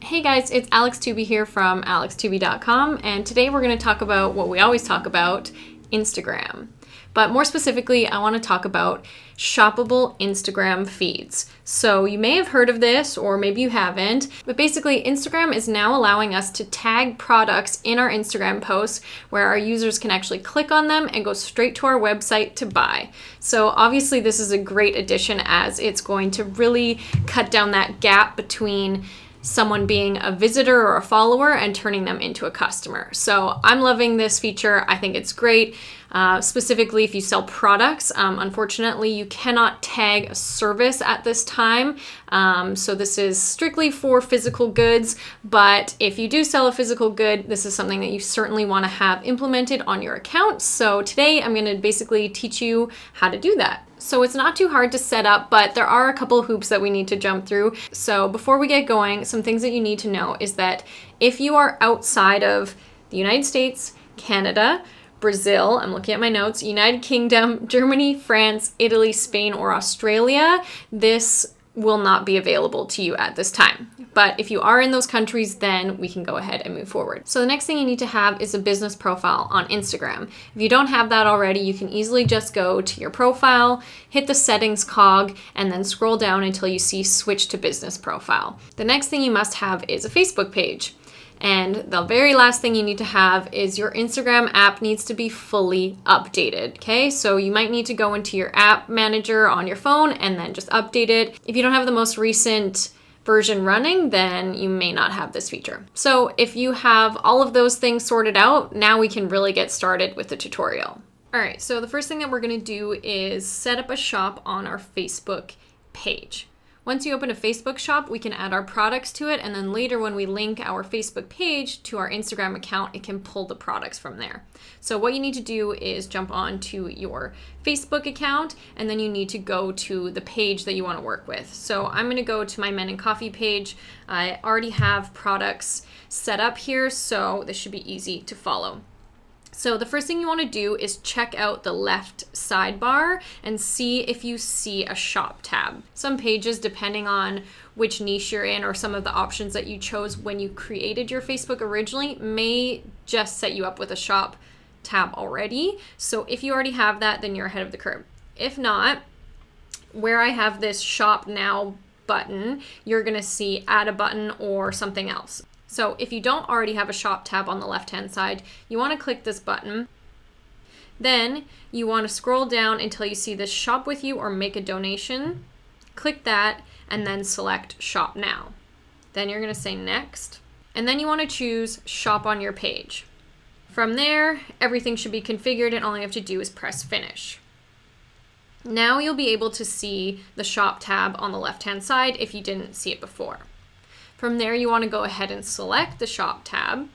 Hey guys, it's Alex Tooby here from alextooby.com, and today we're going to talk about what we always talk about, Instagram. But more specifically, I want to talk about shoppable Instagram feeds. So you may have heard of this, or maybe you haven't, but basically Instagram is now allowing us to tag products in our Instagram posts where our users can actually click on them and go straight to our website to buy. So obviously this is a great addition, as it's going to really cut down that gap between someone being a visitor or a follower and turning them into a customer. So I'm loving this feature. I think it's great. Specifically, if you sell products, unfortunately, you cannot tag a service at this time. So this is strictly for physical goods, but if you do sell a physical good, this is something that you certainly want to have implemented on your account. So today I'm going to basically teach you how to do that. So it's not too hard to set up, but there are a couple of hoops that we need to jump through. So before we get going, some things that you need to know is that if you are outside of the United States, Canada, Brazil, I'm looking at my notes, United Kingdom, Germany, France, Italy, Spain, or Australia, this will not be available to you at this time. But if you are in those countries, then we can go ahead and move forward. So the next thing you need to have is a business profile on Instagram. If you don't have that already, you can easily just go to your profile, hit the settings cog, and then scroll down until you see switch to business profile. The next thing you must have is a Facebook page. And the very last thing you need to have is your Instagram app needs to be fully updated, okay? So you might need to go into your app manager on your phone and then just update it. If you don't have the most recent version running, then you may not have this feature. So if you have all of those things sorted out, now we can really get started with the tutorial. All right, so the first thing that we're gonna do is set up a shop on our Facebook page. Once you open a Facebook shop, we can add our products to it, and then later when we link our Facebook page to our Instagram account, it can pull the products from there. So what you need to do is jump on to your Facebook account, and then you need to go to the page that you want to work with. So I'm going to go to my Men and Coffee page. I already have products set up here, so this should be easy to follow. So the first thing you want to do is check out the left sidebar and see if you see a shop tab. Some pages, depending on which niche you're in or some of the options that you chose when you created your Facebook originally, may just set you up with a shop tab already. So if you already have that, then you're ahead of the curve. If not, where I have this shop now button, you're going to see add a button or something else. So if you don't already have a shop tab on the left-hand side, you want to click this button. Then you want to scroll down until you see this shop with you or make a donation. Click that and then select shop now. Then you're going to say next. And then you want to choose shop on your page. From there, everything should be configured and all you have to do is press finish. Now you'll be able to see the shop tab on the left-hand side if you didn't see it before. From there, you want to go ahead and select the shop tab.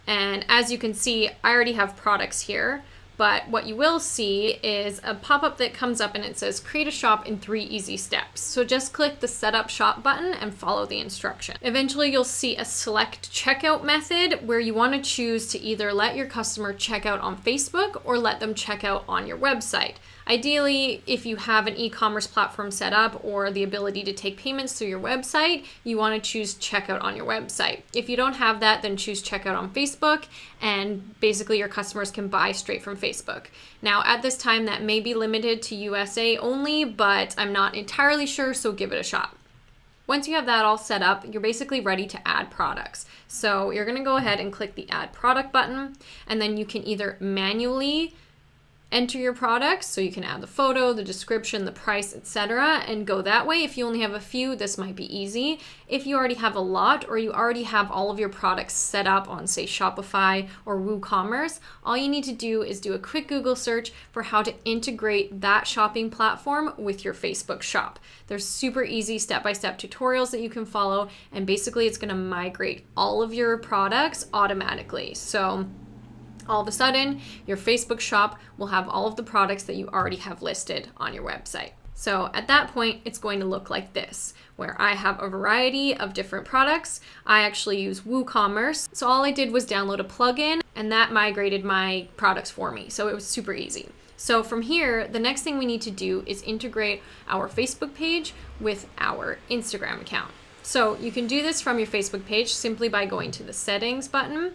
And as you can see, I already have products here, but what you will see is a pop-up that comes up and it says create a shop in 3 easy steps. So just click the setup shop button and follow the instruction. Eventually, you'll see a select checkout method where you want to choose to either let your customer check out on Facebook or let them check out on your website. Ideally, if you have an e-commerce platform set up or the ability to take payments through your website, you want to choose checkout on your website. If you don't have that, then choose checkout on Facebook, and basically your customers can buy straight from Facebook. Now, at this time, that may be limited to USA only, but I'm not entirely sure, so give it a shot. Once you have that all set up, you're basically ready to add products. So you're going to go ahead and click the Add Product button, and then you can either manually enter your products, so you can add the photo, the description, the price, etc., and go that way. If you only have a few, this might be easy. If you already have a lot or you already have all of your products set up on, say, Shopify or WooCommerce, all you need to do is do a quick Google search for how to integrate that shopping platform with your Facebook shop. There's super easy step-by-step tutorials that you can follow, and basically it's going to migrate all of your products automatically. So all of a sudden, your Facebook shop will have all of the products that you already have listed on your website. So at that point, it's going to look like this, where I have a variety of different products. I actually use WooCommerce. So all I did was download a plugin, and that migrated my products for me. So it was super easy. So from here, the next thing we need to do is integrate our Facebook page with our Instagram account. So you can do this from your Facebook page simply by going to the settings button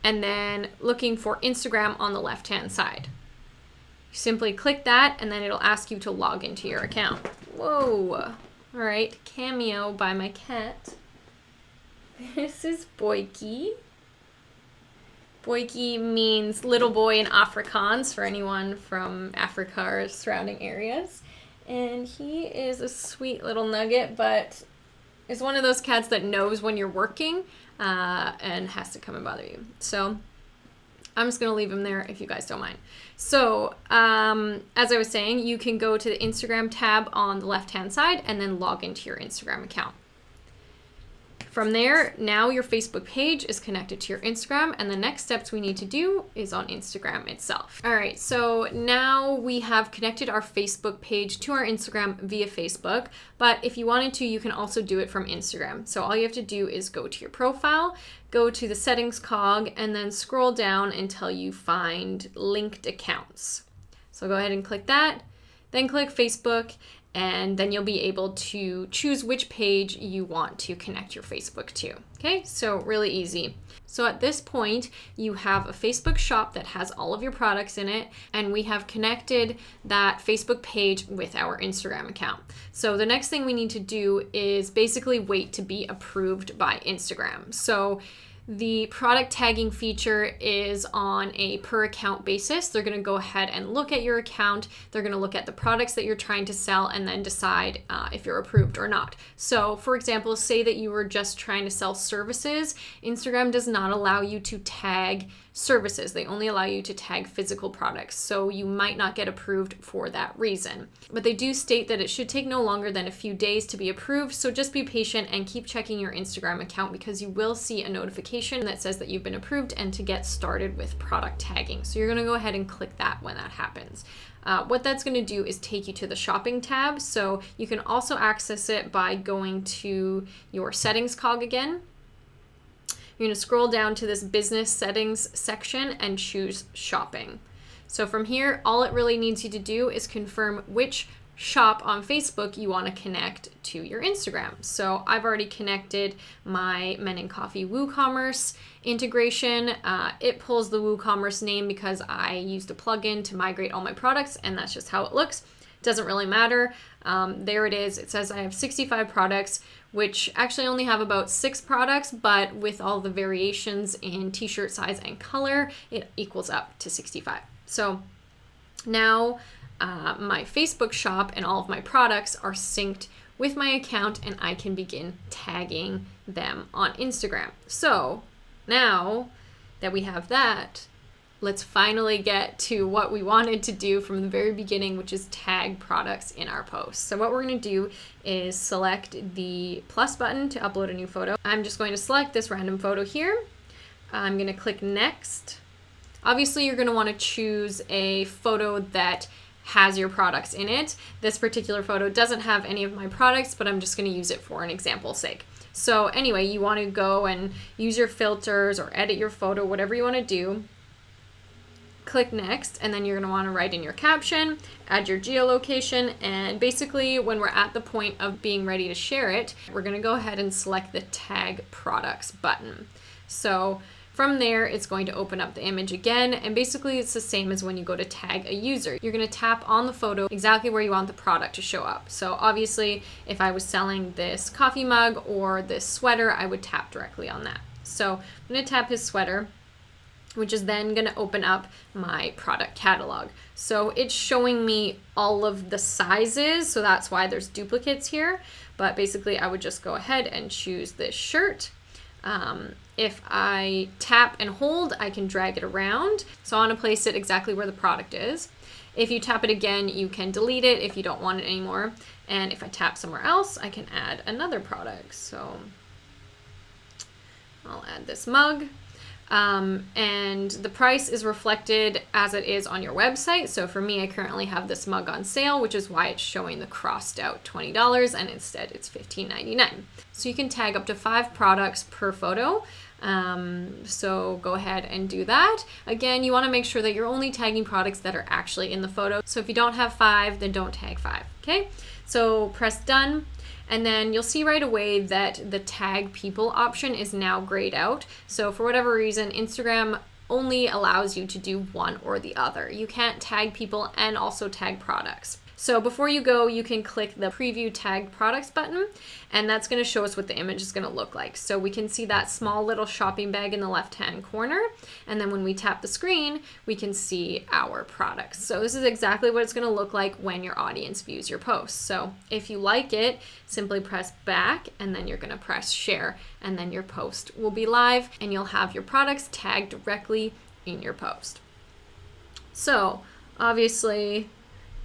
and then looking for Instagram on the left-hand side. You simply click that and then it'll ask you to log into your account. Whoa. All right, cameo by my cat. This is Boyki. Boyki means little boy in Afrikaans for anyone from Africa or surrounding areas. And he is a sweet little nugget, but is one of those cats that knows when you're working and has to come and bother you. So I'm just going to leave him there if you guys don't mind. So as I was saying, you can go to the Instagram tab on the left-hand side and then log into your Instagram account. From there, now your Facebook page is connected to your Instagram, and the next steps we need to do is on Instagram itself. All right, so now we have connected our Facebook page to our Instagram via Facebook, but if you wanted to, you can also do it from Instagram. So all you have to do is go to your profile, go to the settings cog, and then scroll down until you find linked accounts. So go ahead and click that, then click Facebook, and then you'll be able to choose which page you want to connect your Facebook to. Okay, so really easy. So at this point, you have a Facebook shop that has all of your products in it, and we have connected that Facebook page with our Instagram account. So the next thing we need to do is basically wait to be approved by Instagram. So the product tagging feature is on a per account basis. They're going to go ahead and look at your account. They're going to look at the products that you're trying to sell and then decide if you're approved or not. So for example, say that you were just trying to sell services. Instagram does not allow you to tag services. They only allow you to tag physical products. So you might not get approved for that reason. But they do state that it should take no longer than a few days to be approved. So just be patient and keep checking your Instagram account because you will see a notification that says that you've been approved and to get started with product tagging. So you're going to go ahead and click that when that happens. What that's going to do is take you to the shopping tab. So you can also access it by going to your settings cog again. You're going to scroll down to this business settings section and choose shopping. So from here, all it really needs you to do is confirm which shop on Facebook you want to connect to your Instagram. So I've already connected my Men in Coffee WooCommerce integration. It pulls the WooCommerce name because I used a plugin to migrate all my products, and that's just how it looks. Doesn't really matter. There it is. It says I have 65 products, which actually only have about 6 products, but with all the variations in t-shirt size and color, it equals up to 65. So now my Facebook shop and all of my products are synced with my account, and I can begin tagging them on Instagram. So now that we have that, let's finally get to what we wanted to do from the very beginning, which is tag products in our posts. So what we're going to do is select the plus button to upload a new photo. I'm just going to select this random photo here. I'm going to click next. Obviously, you're going to want to choose a photo that has your products in it. This particular photo doesn't have any of my products, but I'm just going to use it for an example's sake. So anyway, you want to go and use your filters or edit your photo, whatever you want to do. Click next, and then you're going to want to write in your caption, add your geolocation, and basically when we're at the point of being ready to share it, we're going to go ahead and select the tag products button. So from there, it's going to open up the image again, and basically it's the same as when you go to tag a user. You're going to tap on the photo exactly where you want the product to show up. So obviously, if I was selling this coffee mug or this sweater, I would tap directly on that. So I'm going to tap his sweater, which is then going to open up my product catalog. So it's showing me all of the sizes, so that's why there's duplicates here. But basically, I would just go ahead and choose this shirt. If I tap and hold, I can drag it around. So I want to place it exactly where the product is. If you tap it again, you can delete it if you don't want it anymore. And if I tap somewhere else, I can add another product. So I'll add this mug. And the price is reflected as it is on your website. So for me, I currently have this mug on sale, which is why it's showing the crossed out $20, and instead it's $15.99. So you can tag up to 5 products per photo. So go ahead and do that. Again, you want to make sure that you're only tagging products that are actually in the photo. So if you don't have 5, then don't tag 5. Okay. So press done. And then you'll see right away that the tag people option is now grayed out. So for whatever reason, Instagram only allows you to do one or the other. You can't tag people and also tag products. So before you go, you can click the preview tagged products button, and that's going to show us what the image is going to look like. So we can see that small little shopping bag in the left-hand corner. And then when we tap the screen, we can see our products. So this is exactly what it's going to look like when your audience views your post. So if you like it, simply press back, and then you're going to press share, and then your post will be live and you'll have your products tagged directly in your post. So obviously,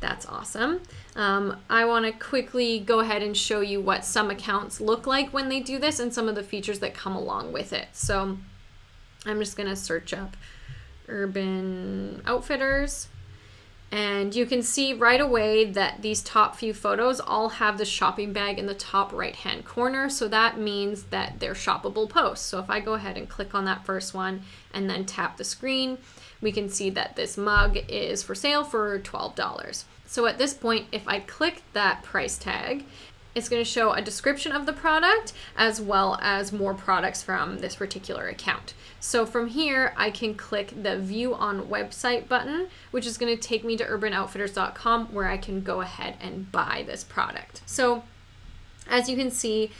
that's awesome. I want to quickly go ahead and show you what some accounts look like when they do this and some of the features that come along with it. So I'm just going to search up Urban Outfitters, and you can see right away that these top few photos all have the shopping bag in the top right hand corner. So that means that they're shoppable posts. So if I go ahead and click on that first one and then tap the screen, we can see that this mug is for sale for $12. So at this point, if I click that price tag, it's going to show a description of the product as well as more products from this particular account. So from here, I can click the view on website button, which is going to take me to urbanoutfitters.com, where I can go ahead and buy this product. So as you can see,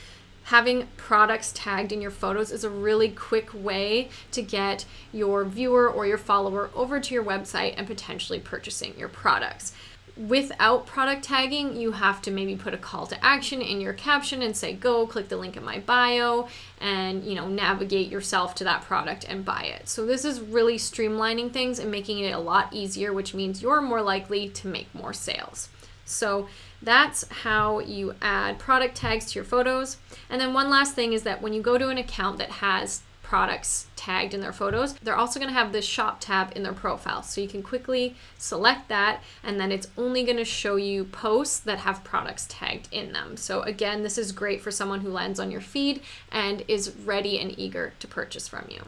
having products tagged in your photos is a really quick way to get your viewer or your follower over to your website and potentially purchasing your products. Without product tagging, you have to maybe put a call to action in your caption and say, go click the link in my bio, and navigate yourself to that product and buy it. So this is really streamlining things and making it a lot easier, which means you're more likely to make more sales. So that's how you add product tags to your photos. And then one last thing is that when you go to an account that has products tagged in their photos, they're also going to have this shop tab in their profile. So you can quickly select that, and then it's only going to show you posts that have products tagged in them. So again, this is great for someone who lands on your feed and is ready and eager to purchase from you.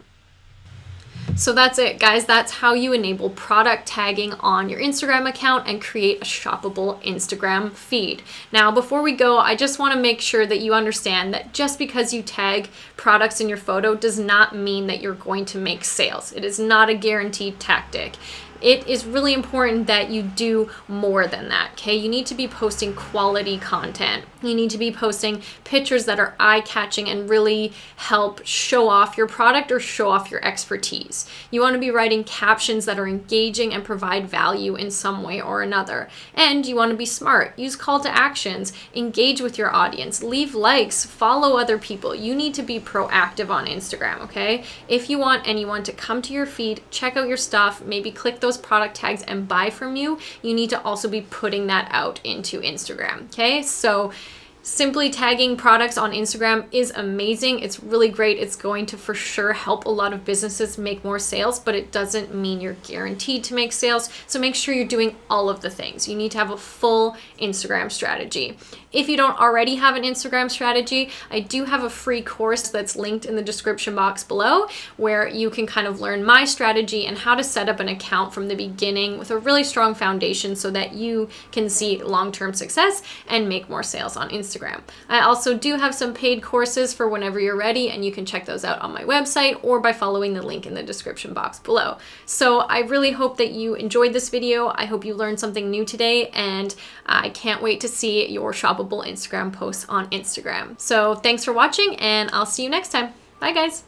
So that's it, guys. That's how you enable product tagging on your Instagram account and create a shoppable Instagram feed. Now, before we go, I just want to make sure that you understand that just because you tag products in your photo does not mean that you're going to make sales. It is not a guaranteed tactic. It is really important that you do more than that, okay? You need to be posting quality content. You need to be posting pictures that are eye-catching and really help show off your product or show off your expertise. You want to be writing captions that are engaging and provide value in some way or another. And you want to be smart. Use call to actions, engage with your audience, leave likes, follow other people. You need to be proactive on Instagram, okay? If you want anyone to come to your feed, check out your stuff, maybe click those product tags and buy from you, you need to also be putting that out into Instagram, okay? So simply tagging products on Instagram is amazing. It's really great. It's going to for sure help a lot of businesses make more sales, but it doesn't mean you're guaranteed to make sales. So make sure you're doing all of the things. You need to have a full Instagram strategy. If you don't already have an Instagram strategy, I do have a free course that's linked in the description box below, where you can kind of learn my strategy and how to set up an account from the beginning with a really strong foundation so that you can see long-term success and make more sales on Instagram. I also do have some paid courses for whenever you're ready, and you can check those out on my website or by following the link in the description box below. So I really hope that you enjoyed this video. I hope you learned something new today, and I can't wait to see your shoppable Instagram posts on Instagram. So thanks for watching, and I'll see you next time. Bye, guys.